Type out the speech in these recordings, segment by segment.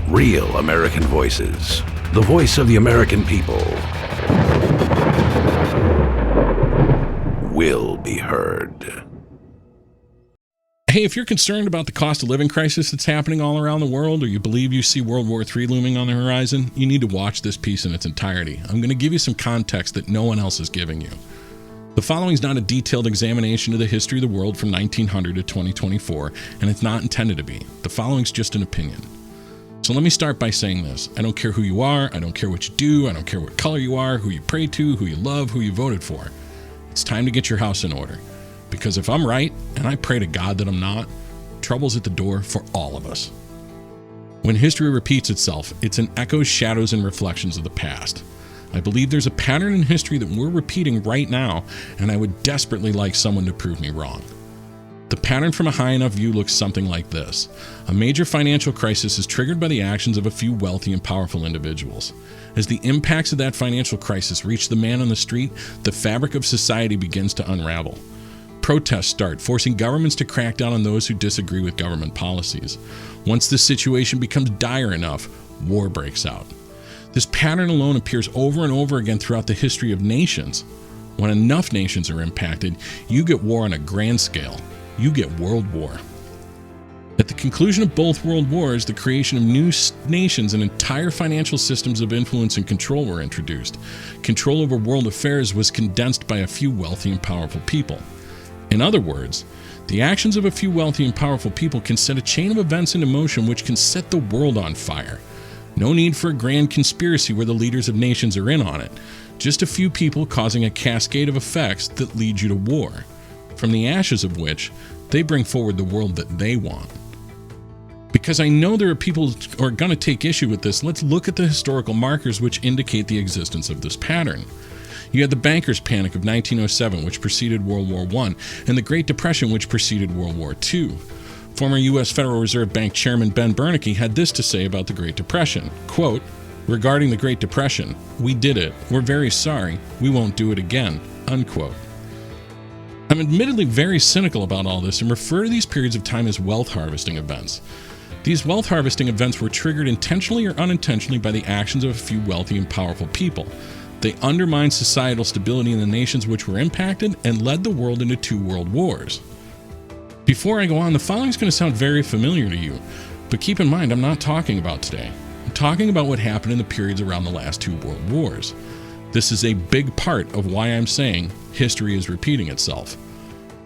Real American voices. The voice of the American people will be heard. Hey, if you're concerned about the cost of living crisis that's happening all around the world, or you believe you see World War III looming on the horizon, you need to watch this piece in its entirety. I'm going to give you some context that no one else is giving you. The following is not a detailed examination of the history of the world from 1900 to 2024, and it's not intended to be. The following is just an opinion. So let me start by saying this. I don't care who you are, I don't care what you do, I don't care what color you are, who you pray to, who you love, who you voted for. It's time to get your house in order. Because if I'm right, and I pray to God that I'm not, trouble's at the door for all of us. When history repeats itself, it's in echoes, shadows, and reflections of the past. I believe there's a pattern in history that we're repeating right now, and I would desperately like someone to prove me wrong. The pattern from a high enough view looks something like this. A major financial crisis is triggered by the actions of a few wealthy and powerful individuals. As the impacts of that financial crisis reach the man on the street, the fabric of society begins to unravel. Protests start, forcing governments to crack down on those who disagree with government policies. Once the situation becomes dire enough, war breaks out. This pattern alone appears over and over again throughout the history of nations. When enough nations are impacted, you get war on a grand scale. You get World War. At the conclusion of both world wars, the creation of new nations and entire financial systems of influence and control were introduced. Control over world affairs was condensed by a few wealthy and powerful people. In other words, the actions of a few wealthy and powerful people can set a chain of events into motion which can set the world on fire. No need for a grand conspiracy where the leaders of nations are in on it. Just a few people causing a cascade of effects that lead you to war, from the ashes of which they bring forward the world that they want. Because I know there are people who are going to take issue with this, let's look at the historical markers which indicate the existence of this pattern. You had the bankers' panic of 1907, which preceded World War I, and the Great Depression, which preceded World War II. Former U.S. Federal Reserve Bank Chairman Ben Bernanke had this to say about the Great Depression, quote, "Regarding the Great Depression, we did it. We're very sorry. We won't do it again," unquote. I'm admittedly very cynical about all this and refer to these periods of time as wealth harvesting events. These wealth harvesting events were triggered intentionally or unintentionally by the actions of a few wealthy and powerful people. They undermined societal stability in the nations which were impacted and led the world into 2 world wars. Before I go on, the following is going to sound very familiar to you, but keep in mind I'm not talking about today. I'm talking about what happened in the periods around the last 2 world wars. This is a big part of why I'm saying history is repeating itself.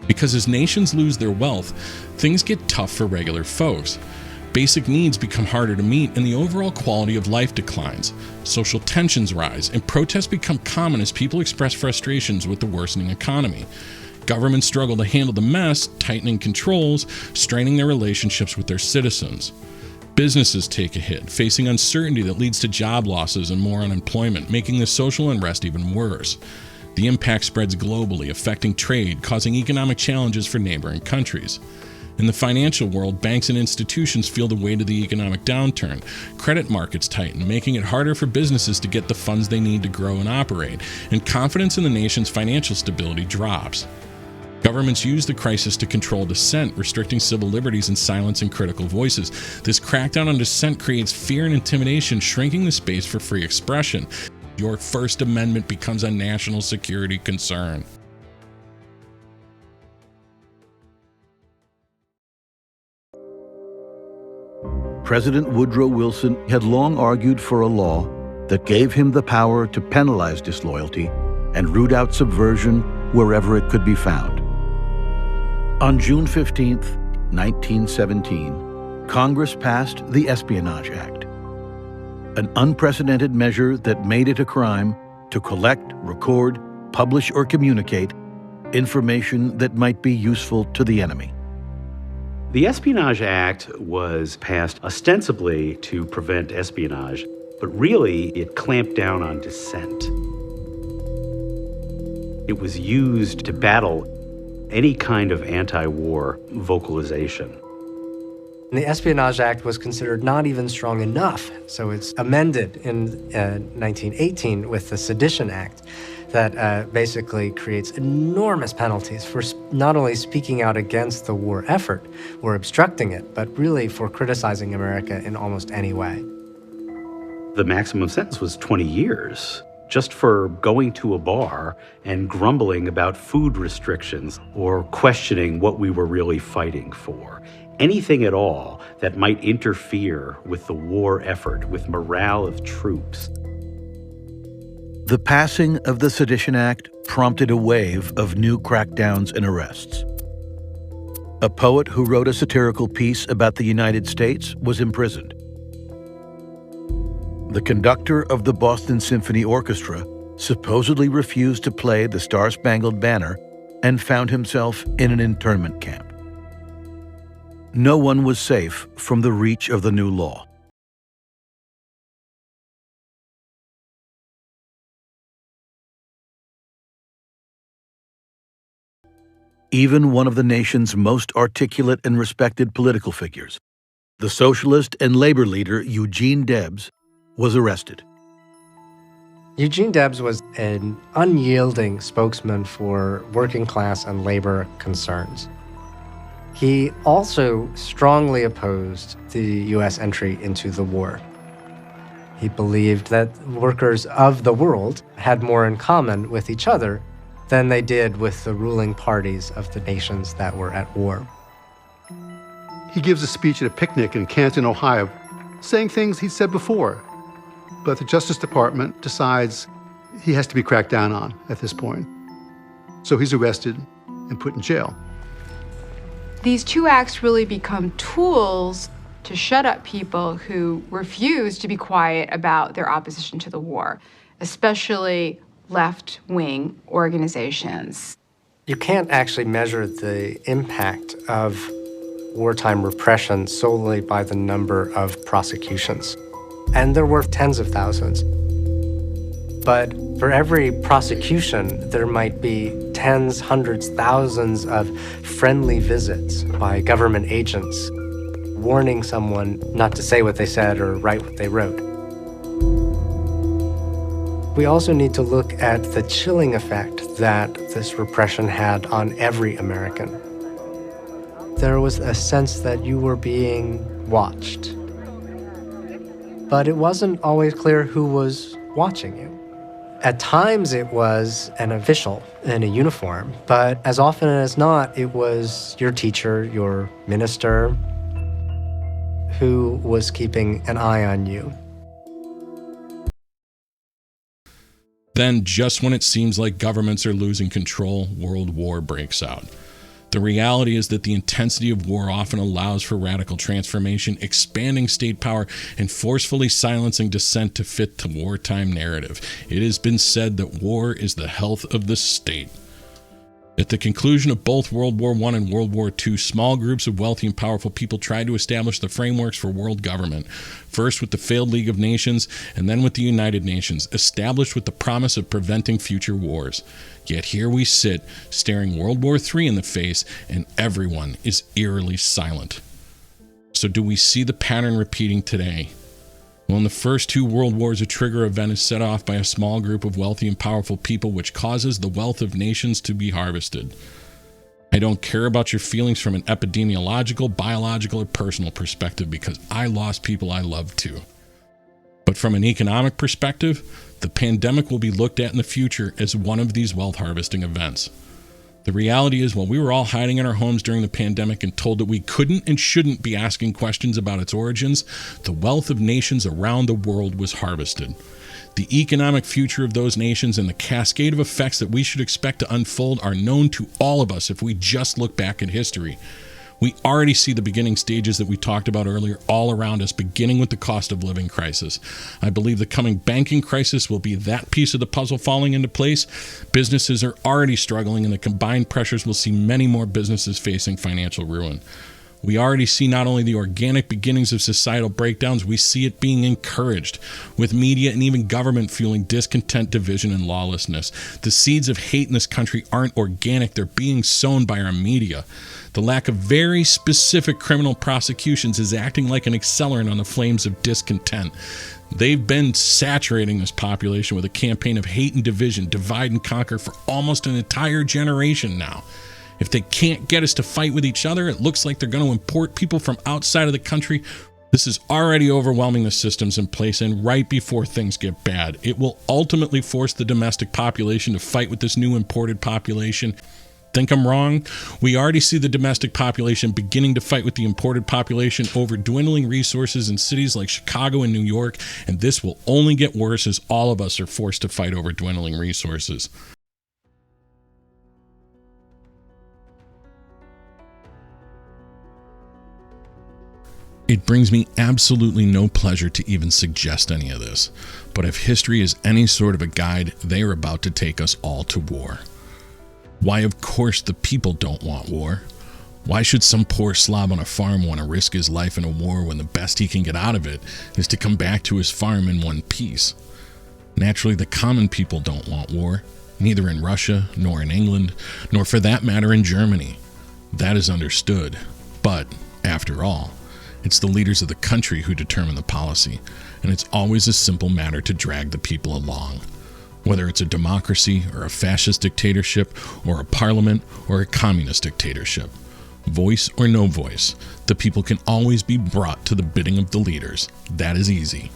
Because as nations lose their wealth, things get tough for regular folks. Basic needs become harder to meet and the overall quality of life declines. Social tensions rise and protests become common as people express frustrations with the worsening economy. Governments struggle to handle the mess, tightening controls, straining their relationships with their citizens. Businesses take a hit, facing uncertainty that leads to job losses and more unemployment, making the social unrest even worse. The impact spreads globally, affecting trade, causing economic challenges for neighboring countries. In the financial world, banks and institutions feel the weight of the economic downturn. Credit markets tighten, making it harder for businesses to get the funds they need to grow and operate, and confidence in the nation's financial stability drops. Governments use the crisis to control dissent, restricting civil liberties and silencing critical voices. This crackdown on dissent creates fear and intimidation, shrinking the space for free expression. Your First Amendment becomes a national security concern. President Woodrow Wilson had long argued for a law that gave him the power to penalize disloyalty and root out subversion wherever it could be found. On June 15, 1917, Congress passed the Espionage Act, an unprecedented measure that made it a crime to collect, record, publish, or communicate information that might be useful to the enemy. The Espionage Act was passed ostensibly to prevent espionage, but really it clamped down on dissent. It was used to battle any kind of anti-war vocalization. The Espionage Act was considered not even strong enough, so it's amended in 1918 with the Sedition Act that basically creates enormous penalties for not only speaking out against the war effort or obstructing it, but really for criticizing America in almost any way. The maximum sentence was 20 years just for going to a bar and grumbling about food restrictions or questioning what we were really fighting for. Anything at all that might interfere with the war effort, with morale of troops. The passing of the Sedition Act prompted a wave of new crackdowns and arrests. A poet who wrote a satirical piece about the United States was imprisoned. The conductor of the Boston Symphony Orchestra supposedly refused to play the Star-Spangled Banner and found himself in an internment camp. No one was safe from the reach of the new law. Even one of the nation's most articulate and respected political figures, the socialist and labor leader Eugene Debs, was arrested. Eugene Debs was an unyielding spokesman for working class and labor concerns. He also strongly opposed the U.S. entry into the war. He believed that workers of the world had more in common with each other than they did with the ruling parties of the nations that were at war. He gives a speech at a picnic in Canton, Ohio, saying things he'd said before. But the Justice Department decides he has to be cracked down on at this point. So he's arrested and put in jail. These two acts really become tools to shut up people who refuse to be quiet about their opposition to the war, especially left-wing organizations. You can't actually measure the impact of wartime repression solely by the number of prosecutions. And there were tens of thousands. But for every prosecution, there might be tens, hundreds, thousands of friendly visits by government agents warning someone not to say what they said or write what they wrote. We also need to look at the chilling effect that this repression had on every American. There was a sense that you were being watched. But it wasn't always clear who was watching you. At times it was an official in a uniform, but as often as not, it was your teacher, your minister, who was keeping an eye on you. Then, just when it seems like governments are losing control, world war breaks out. The reality is that the intensity of war often allows for radical transformation, expanding state power, and forcefully silencing dissent to fit the wartime narrative. It has been said that war is the health of the state. At the conclusion of both World War I and World War II, small groups of wealthy and powerful people tried to establish the frameworks for world government, first with the failed League of Nations and then with the United Nations, established with the promise of preventing future wars. Yet here we sit, staring World War III in the face, and everyone is eerily silent. So do we see the pattern repeating today? Well, in the first two world wars, a trigger event is set off by a small group of wealthy and powerful people, which causes the wealth of nations to be harvested. I don't care about your feelings from an epidemiological, biological, or personal perspective, because I lost people I loved too. But from an economic perspective, the pandemic will be looked at in the future as one of these wealth harvesting events. The reality is, while we were all hiding in our homes during the pandemic and told that we couldn't and shouldn't be asking questions about its origins, the wealth of nations around the world was harvested. The economic future of those nations and the cascade of effects that we should expect to unfold are known to all of us if we just look back at history. We already see the beginning stages that we talked about earlier all around us, beginning with the cost of living crisis. I believe the coming banking crisis will be that piece of the puzzle falling into place. Businesses are already struggling, and the combined pressures will see many more businesses facing financial ruin. We already see not only the organic beginnings of societal breakdowns, we see it being encouraged, with media and even government fueling discontent, division, and lawlessness. The seeds of hate in this country aren't organic, they're being sown by our media. The lack of very specific criminal prosecutions is acting like an accelerant on the flames of discontent. They've been saturating this population with a campaign of hate and division, divide and conquer for almost an entire generation now. If they can't get us to fight with each other, it looks like they're going to import people from outside of the country. This is already overwhelming the systems in place, and right before things get bad, it will ultimately force the domestic population to fight with this new imported population. Think I'm wrong? We already see the domestic population beginning to fight with the imported population over dwindling resources in cities like Chicago and New York, and this will only get worse as all of us are forced to fight over dwindling resources. It brings me absolutely no pleasure to even suggest any of this, but if history is any sort of a guide, they are about to take us all to war. Why, of course, the people don't want war. Why should some poor slob on a farm want to risk his life in a war when the best he can get out of it is to come back to his farm in one piece? Naturally, the common people don't want war, neither in Russia, nor in England, nor for that matter in Germany. That is understood, but, after all, it's the leaders of the country who determine the policy, and it's always a simple matter to drag the people along. Whether it's a democracy or a fascist dictatorship or a parliament or a communist dictatorship, voice or no voice, the people can always be brought to the bidding of the leaders. That is easy.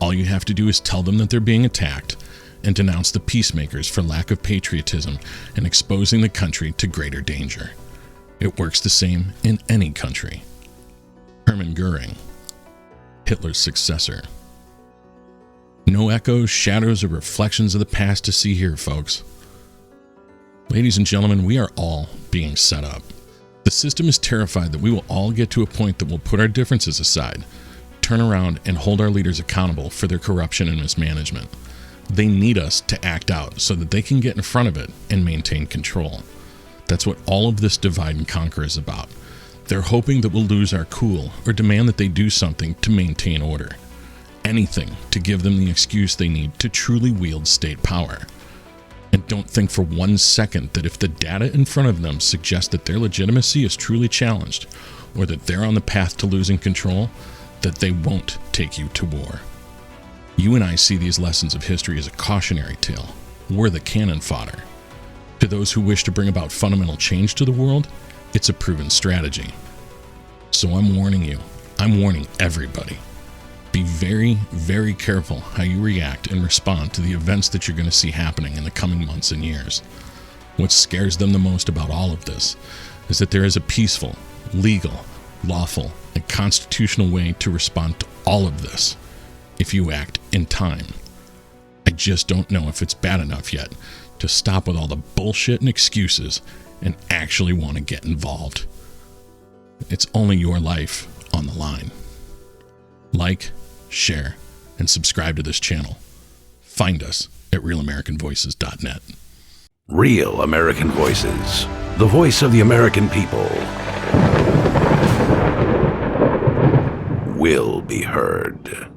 All you have to do is tell them that they're being attacked and denounce the peacemakers for lack of patriotism and exposing the country to greater danger. It works the same in any country. Hermann Goering, Hitler's successor. No echoes, shadows, or reflections of the past to see here, folks. Ladies and gentlemen, we are all being set up. The system is terrified that we will all get to a point that will put our differences aside, turn around, and hold our leaders accountable for their corruption and mismanagement. They need us to act out so that they can get in front of it and maintain control. That's what all of this divide and conquer is about. They're hoping that we'll lose our cool or demand that they do something to maintain order. Anything to give them the excuse they need to truly wield state power. And don't think for 1 second that if the data in front of them suggests that their legitimacy is truly challenged, or that they're on the path to losing control, that they won't take you to war. You and I see these lessons of history as a cautionary tale. We're the cannon fodder. To those who wish to bring about fundamental change to the world, it's a proven strategy. So I'm warning you. I'm warning everybody. Be very, very careful how you react and respond to the events that you're going to see happening in the coming months and years. What scares them the most about all of this is that there is a peaceful, legal, lawful, and constitutional way to respond to all of this if you act in time. I just don't know if it's bad enough yet to stop with all the bullshit and excuses and actually want to get involved. It's only your life on the line. Like, share, and subscribe to this channel. Find us at realamericanvoices.net. Real American Voices, the voice of the American people, will be heard.